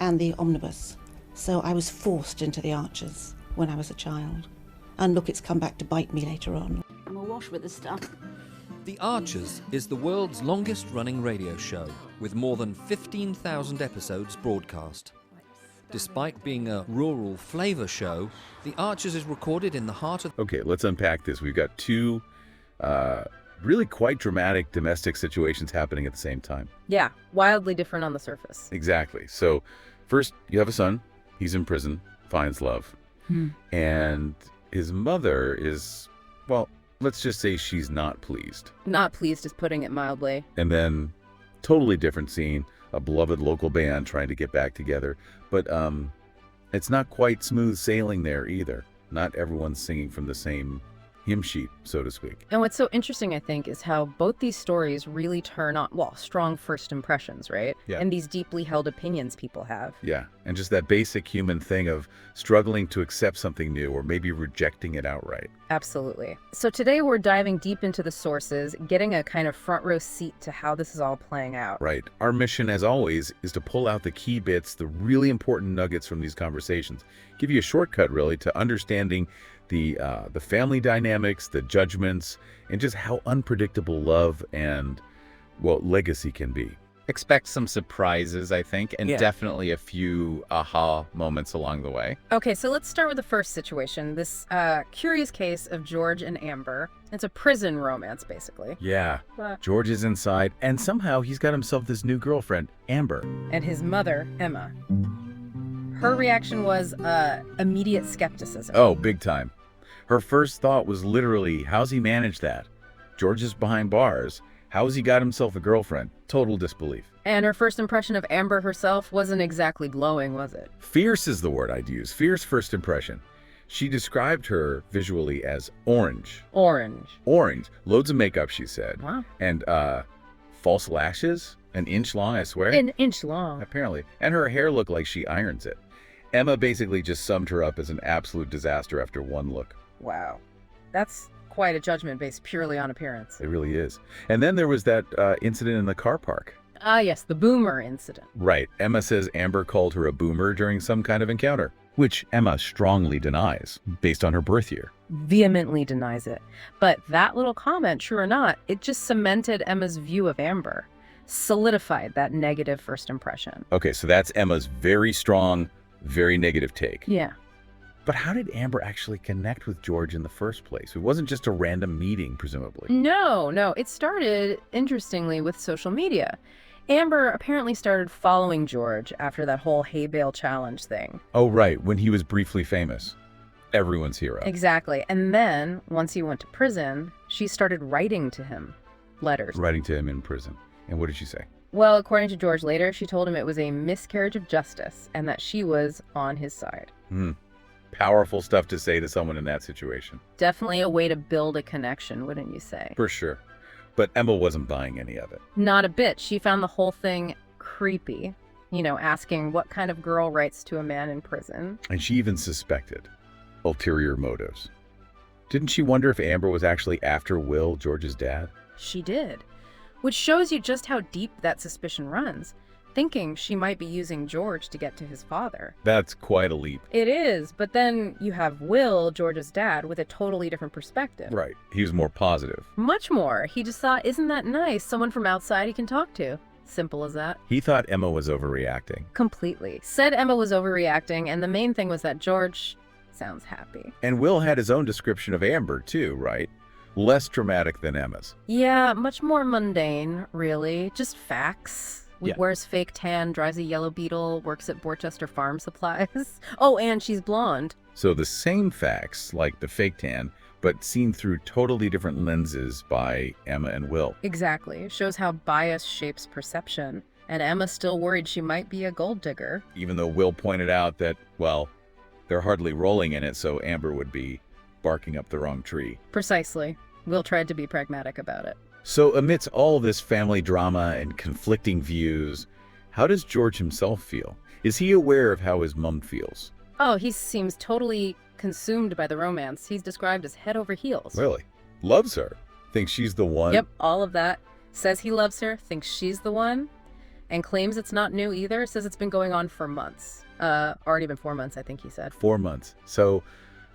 and the omnibus. So I was forced into the Archers when I was a child. And look, it's come back to bite me later on. I'm awash with this stuff. The Archers is the world's longest-running radio show, with more than 15,000 episodes broadcast. Despite being a rural flavor show, The Archers is recorded in the heart of... Okay, let's unpack this. We've got two really quite dramatic domestic situations happening at the same time. Yeah, wildly different on the surface. Exactly. So first, you have a son. He's in prison, finds love. And his mother is, well, let's just say she's not pleased. Not pleased is putting it mildly. And then, totally different scene, a beloved local band trying to get back together. But it's not quite smooth sailing there either. Not everyone's singing from the same hymn sheet, so to speak. And what's so interesting, I think, is how both these stories really turn on, well, strong first impressions, right? Yeah. And these deeply held opinions people have. Yeah, and just that basic human thing of struggling to accept something new or maybe rejecting it outright. Absolutely. So today we're diving deep into the sources, getting a kind of front row seat to how this is all playing out. Right. Our mission, as always, is to pull out the key bits, the really important nuggets from these conversations. Give you a shortcut, really, to understanding the family dynamics, the judgments, and just how unpredictable love and, well, legacy can be. Expect some surprises, I think, and definitely a few aha moments along the way. Okay, so let's start with the first situation, this curious case of George and Amber. It's a prison romance, basically. Yeah, George is inside, and somehow he's got himself this new girlfriend, Amber. And his mother, Emma. Her reaction was immediate skepticism. Oh, big time. Her first thought was literally, how's he managed that? George is behind bars. How's he got himself a girlfriend? Total disbelief. And her first impression of Amber herself wasn't exactly glowing, was it? Fierce is the word I'd use. Fierce first impression. She described her visually as orange. Orange. Orange. Loads of makeup, she said. Wow. And false lashes, an inch long, I swear. An inch long. Apparently. And her hair looked like she irons it. Emma basically just summed her up as an absolute disaster after one look. Wow. That's quite a judgment based purely on appearance. It really is. And then there was that incident in the car park. Ah, yes, the boomer incident. Right. Emma says Amber called her a boomer during some kind of encounter, which Emma strongly denies, based on her birth year. Vehemently denies it. But that little comment, true or not, it just cemented Emma's view of Amber, solidified that negative first impression. Okay, so that's Emma's very strong, very negative take. Yeah. But how did Amber actually connect with George in the first place? It wasn't just a random meeting, presumably. No. It started, interestingly, with social media. Amber apparently started following George after that whole hay bale challenge thing. Oh, right, when he was briefly famous. Everyone's hero. Exactly. And then, once he went to prison, she started writing to him letters. Writing to him in prison. And what did she say? Well, according to George later, she told him it was a miscarriage of justice and that she was on his side. Powerful stuff to say to someone in that situation. Definitely a way to build a connection, wouldn't you say? For sure. But Emma wasn't buying any of it. Not a bit. She found the whole thing creepy. You know, asking what kind of girl writes to a man in prison. And she even suspected ulterior motives. Didn't she wonder if Amber was actually after Will, George's dad? She did. Which shows you just how deep that suspicion runs. Thinking she might be using George to get to his father. That's quite a leap. It is, but then you have Will, George's dad, with a totally different perspective. Right. He was more positive. Much more. He just thought, isn't that nice? Someone from outside he can talk to. Simple as that. He thought Emma was overreacting. Completely. Said Emma was overreacting, and the main thing was that George sounds happy. And Will had his own description of Amber, too, right? Less dramatic than Emma's. Yeah, much more mundane, really. Just facts. Wears fake tan, drives a yellow beetle, works at Borchester Farm Supplies. Oh, and she's blonde. So the same facts, like the fake tan, but seen through totally different lenses by Emma and Will. Exactly. Shows how bias shapes perception. And Emma's still worried she might be a gold digger. Even though Will pointed out that, well, they're hardly rolling in it, so Amber would be barking up the wrong tree. Precisely. Will tried to be pragmatic about it. So amidst all this family drama and conflicting views, how does George himself feel? Is he aware of how his mom feels? Oh, he seems totally consumed by the romance. He's described as head over heels. Really? Loves her? Thinks she's the one? Yep, all of that. Says he loves her, thinks she's the one. and claims it's not new either. Says it's been going on for months. Already been 4 months, I think he said. 4 months. So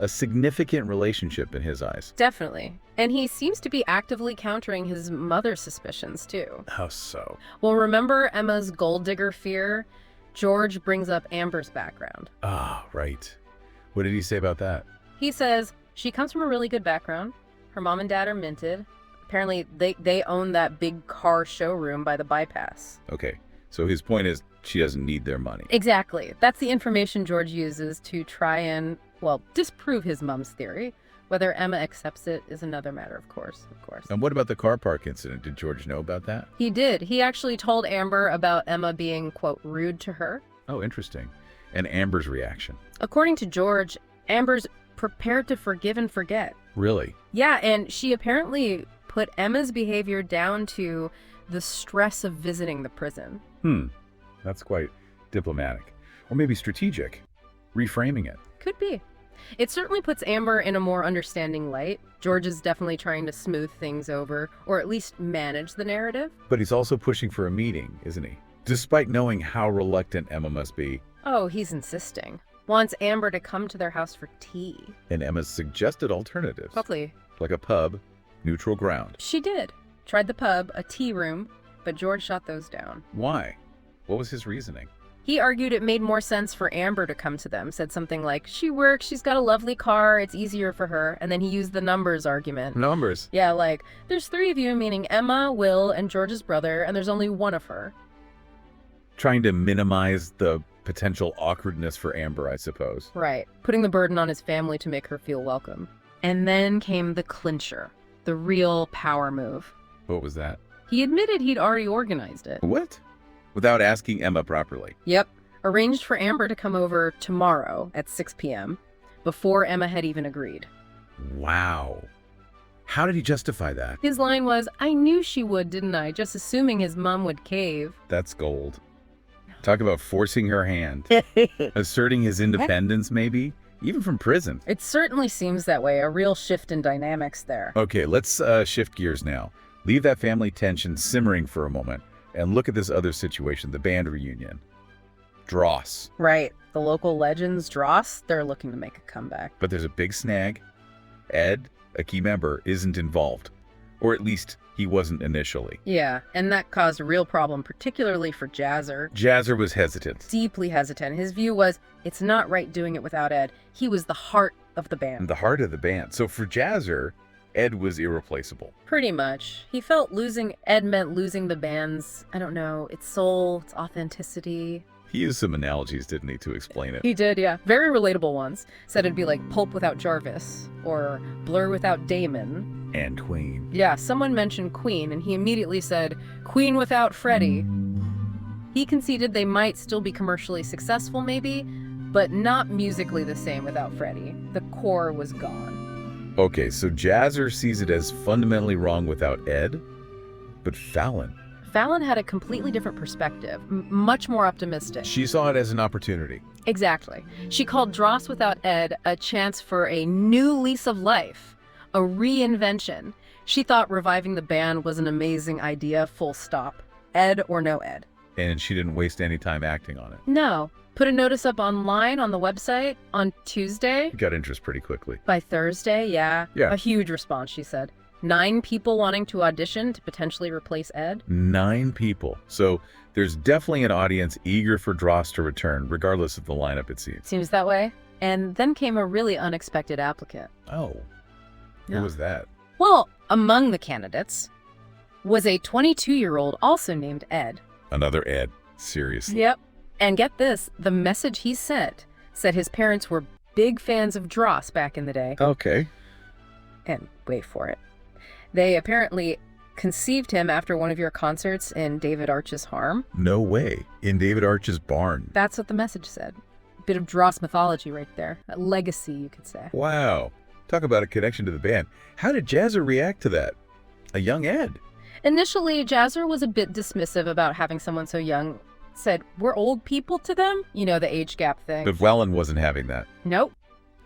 a significant relationship in his eyes. Definitely. And he seems to be actively countering his mother's suspicions, too. How so? Well, remember Emma's gold digger fear? George brings up Amber's background. Ah, right. What did he say about that? He says she comes from a really good background. Her mom and dad are minted. Apparently, they own that big car showroom by the bypass. Okay, so his point is she doesn't need their money. Exactly. That's the information George uses to try and, well, disprove his mom's theory. Whether Emma accepts it is another matter, of course. And what about the car park incident? Did George know about that? He did. He actually told Amber about Emma being, quote, rude to her. Oh, interesting. And Amber's reaction? According to George, Amber's prepared to forgive and forget. Really? Yeah, and she apparently put Emma's behavior down to the stress of visiting the prison. That's quite diplomatic. Or maybe strategic. Reframing it. Could be. It certainly puts Amber in a more understanding light. George is definitely trying to smooth things over, or at least manage the narrative. But he's also pushing for a meeting, isn't he? Despite knowing how reluctant Emma must be. Oh, he's insisting. Wants Amber to come to their house for tea. And Emma's suggested alternatives. Lovely. Like a pub, neutral ground. She did. Tried the pub, a tea room, but George shot those down. Why? What was his reasoning? He argued it made more sense for Amber to come to them, said something like, she works, she's got a lovely car, it's easier for her, and then he used the numbers argument. Numbers? Yeah, like, there's 3 of you, meaning Emma, Will, and George's brother, and there's only 1 of her. Trying to minimize the potential awkwardness for Amber, I suppose. Right, putting the burden on his family to make her feel welcome. And then came the clincher, the real power move. What was that? He admitted he'd already organized it. What? Without asking Emma properly. Yep. Arranged for Amber to come over tomorrow at 6 p.m. before Emma had even agreed. Wow. How did he justify that? His line was, I knew she would, didn't I? Just assuming his mom would cave. That's gold. Talk about forcing her hand. Asserting his independence, maybe? Even from prison. It certainly seems that way. A real shift in dynamics there. Okay, let's shift gears now. Leave that family tension simmering for a moment. And look at this other situation, the band reunion. Dross. Right. The local legends, Dross, they're looking to make a comeback. But there's a big snag. Ed, a key member, isn't involved. Or at least he wasn't initially. Yeah, and that caused a real problem, particularly for Jazzer. Jazzer was hesitant. Deeply hesitant. His view was, it's not right doing it without Ed. He was the heart of the band. The heart of the band. So for Jazzer, Ed was irreplaceable. Pretty much. He felt losing Ed meant losing the band's, I don't know, its soul, its authenticity. He used some analogies, didn't he, to explain it? He did, yeah. Very relatable ones. Said it'd be like Pulp without Jarvis, or Blur without Damon. And Queen. Yeah, someone mentioned Queen, and he immediately said, Queen without Freddie. He conceded they might still be commercially successful, maybe, but not musically the same without Freddie. The core was gone. Okay, so Jazzer sees it as fundamentally wrong without Ed, but Fallon had a completely different perspective, much more optimistic. She saw it as an opportunity. Exactly. She called Dross without Ed a chance for a new lease of life, a reinvention. She thought reviving the band was an amazing idea, full stop. Ed or no Ed. And she didn't waste any time acting on it. No. Put a notice up online on the website on Tuesday. Got interest pretty quickly. By Thursday, yeah. A huge response, she said. 9 people wanting to audition to potentially replace Ed. 9 people. So there's definitely an audience eager for Dross to return, regardless of the lineup, it seems. Seems that way. And then came a really unexpected applicant. Oh. Who was that? Well, among the candidates was a 22-year-old also named Ed. Another Ed. Seriously. Yep. And get this, the message he sent said his parents were big fans of Dross back in the day. Okay. And wait for it. They apparently conceived him after one of your concerts in David Arch's Harm. No way. In David Arch's barn. That's what the message said. Bit of Dross mythology right there. A legacy, you could say. Wow. Talk about a connection to the band. How did Jazzer react to that? A young Ed. Initially, Jazzer was a bit dismissive about having someone so young. Said, we're old people to them? You know, the age gap thing. But Fallon wasn't having that. Nope.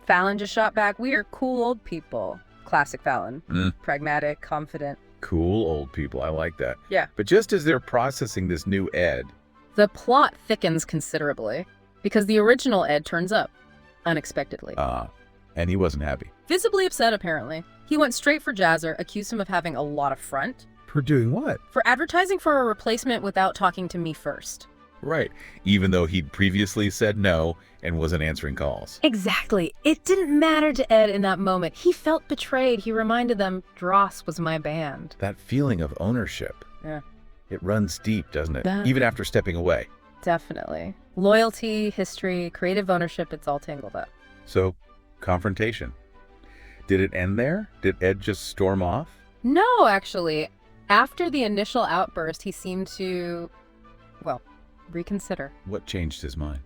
Fallon just shot back, we are cool old people. Classic Fallon. Pragmatic, confident. Cool old people. I like that. Yeah. But just as they're processing this new Ed, The plot thickens considerably because the original Ed turns up unexpectedly. and he wasn't happy. Visibly upset, apparently. He went straight for Jazzer, accused him of having a lot of front. For doing what? For advertising for a replacement without talking to me first. Right. Even though he'd previously said no and wasn't answering calls. Exactly. It didn't matter to Ed in that moment. He felt betrayed. He reminded them, Dross was my band. That feeling of ownership. Yeah. It runs deep, doesn't it? That- Even after stepping away. Definitely. Loyalty, history, creative ownership, it's all tangled up. So, confrontation. Did it end there? Did Ed just storm off? No, actually. After the initial outburst, he seemed to, well, reconsider. What changed his mind?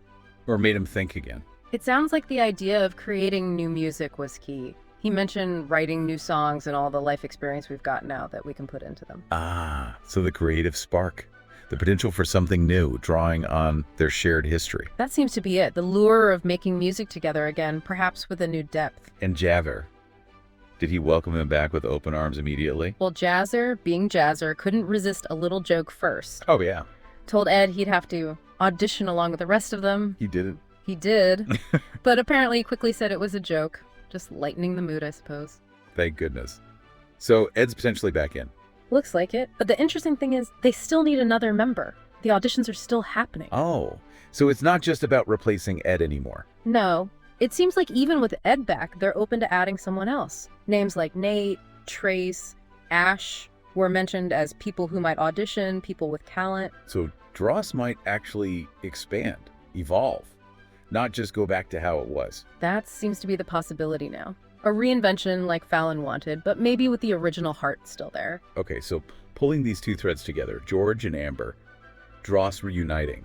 Or made him think again? It sounds like the idea of creating new music was key. He mentioned writing new songs and all the life experience we've got now that we can put into them. So the creative spark. The potential for something new, drawing on their shared history. That seems to be it. The lure of making music together again, perhaps with a new depth. And Jazzer. Did he welcome him back with open arms immediately? Well, Jazzer, being Jazzer, couldn't resist a little joke first. Oh, yeah. Told Ed he'd have to audition along with the rest of them. He did it. He did, but apparently quickly said it was a joke. Just lightening the mood, I suppose. Thank goodness. So Ed's potentially back in. Looks like it. But the interesting thing is, they still need another member. The auditions are still happening. Oh, so it's not just about replacing Ed anymore. No. It seems like even with Ed back, they're open to adding someone else. Names like Nate, Trace, Ash were mentioned as people who might audition, people with talent. So Dross might actually expand, evolve, not just go back to how it was. That seems to be the possibility now. A reinvention like Fallon wanted, but maybe with the original heart still there. Okay, so pulling these two threads together, George and Amber, Dross reuniting.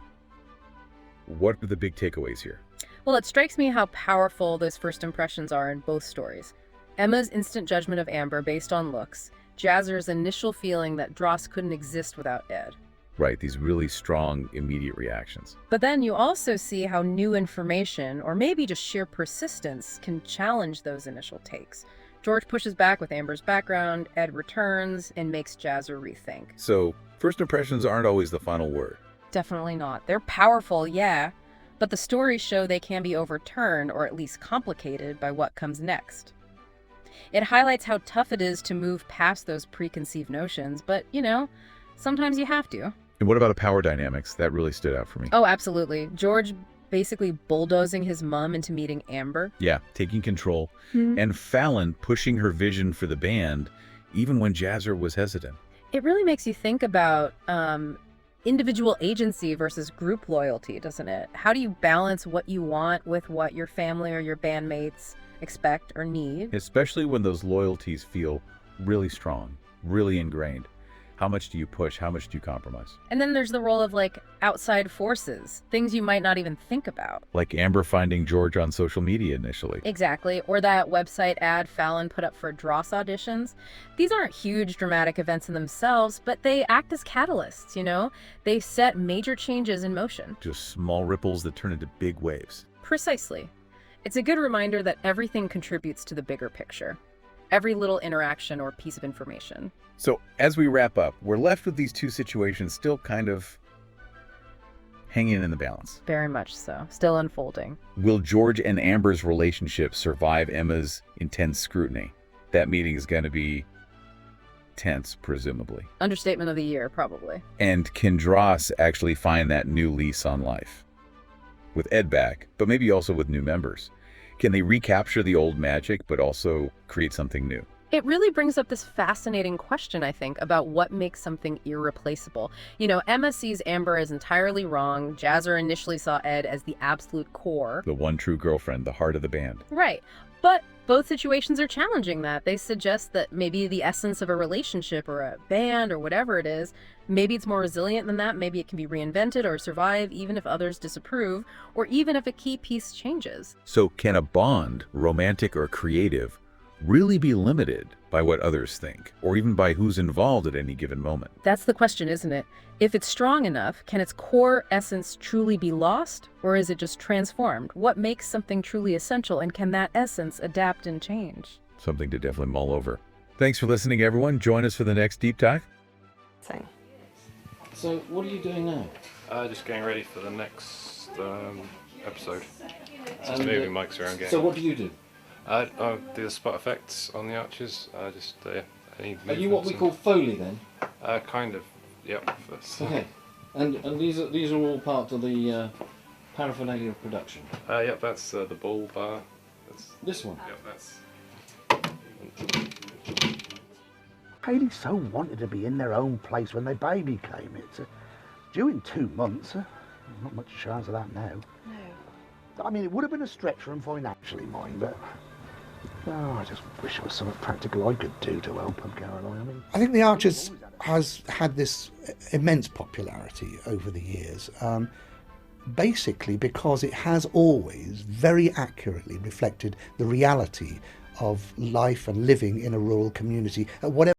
What are the big takeaways here? Well, it strikes me how powerful those first impressions are in both stories. Emma's instant judgment of Amber based on looks, Jazzer's initial feeling that Dross couldn't exist without Ed. Right, these really strong, immediate reactions. But then you also see how new information, or maybe just sheer persistence, can challenge those initial takes. George pushes back with Amber's background, Ed returns, and makes Jazzer rethink. So, first impressions aren't always the final word. Definitely not. They're powerful, yeah, but the stories show they can be overturned, or at least complicated, by what comes next. It highlights how tough it is to move past those preconceived notions, but, sometimes you have to. And what about the power dynamics? That really stood out for me. Oh, absolutely. George basically bulldozing his mom into meeting Amber. Yeah, taking control. And Fallon pushing her vision for the band, even when Jazzer was hesitant. It really makes you think about individual agency versus group loyalty, doesn't it? How do you balance what you want with what your family or your bandmates expect or need? Especially when those loyalties feel really strong, really ingrained. How much do you push? How much do you compromise? And then there's the role of outside forces, things you might not even think about. Like Amber finding George on social media initially. Exactly. Or that website ad Fallon put up for Dross auditions. These aren't huge dramatic events in themselves, but they act as catalysts, They set major changes in motion. Just small ripples that turn into big waves. Precisely. It's a good reminder that everything contributes to the bigger picture. Every little interaction or piece of information. So as we wrap up, we're left with these two situations still kind of hanging in the balance. Very much so. Still unfolding. Will George and Amber's relationship survive Emma's intense scrutiny? That meeting is going to be tense, presumably. Understatement of the year, probably. And can Dross actually find that new lease on life? With Ed back, but maybe also with new members. Can they recapture the old magic, but also create something new? It really brings up this fascinating question, I think, about what makes something irreplaceable. Emma sees Amber as entirely wrong. Jazzer initially saw Ed as the absolute core. The one true girlfriend, the heart of the band. Right. But both situations are challenging that. They suggest that maybe the essence of a relationship or a band or whatever it is, maybe it's more resilient than that. Maybe it can be reinvented or survive even if others disapprove, or even if a key piece changes. So can a bond, romantic or creative, really be limited by what others think, or even by who's involved at any given moment? That's the question, isn't it? If it's strong enough, can its core essence truly be lost, or is it just transformed? What makes something truly essential, and can that essence adapt and change? Something to definitely mull over. Thanks for listening, everyone. Join us for the next deep dive. So, what are you doing now? Just getting ready for the next episode. Just And, moving mics around. So, what do you do? I do the spot effects on the archers. Any Are you what we movements call Foley then? and- kind of. Yep. Okay. And these are all part of the paraphernalia of production. Yep. That's the ball bar. That's. This one. Yep. That's. Haley so wanted to be in their own place when their baby came. It's due in 2 months. Not much chance of that now. No. I mean, it would have been a stretch for them financially, mind, but I just wish there was something practical I could do to help them, Caroline. I think The Archers has had this immense popularity over the years, basically because it has always very accurately reflected the reality of life and living in a rural community at whatever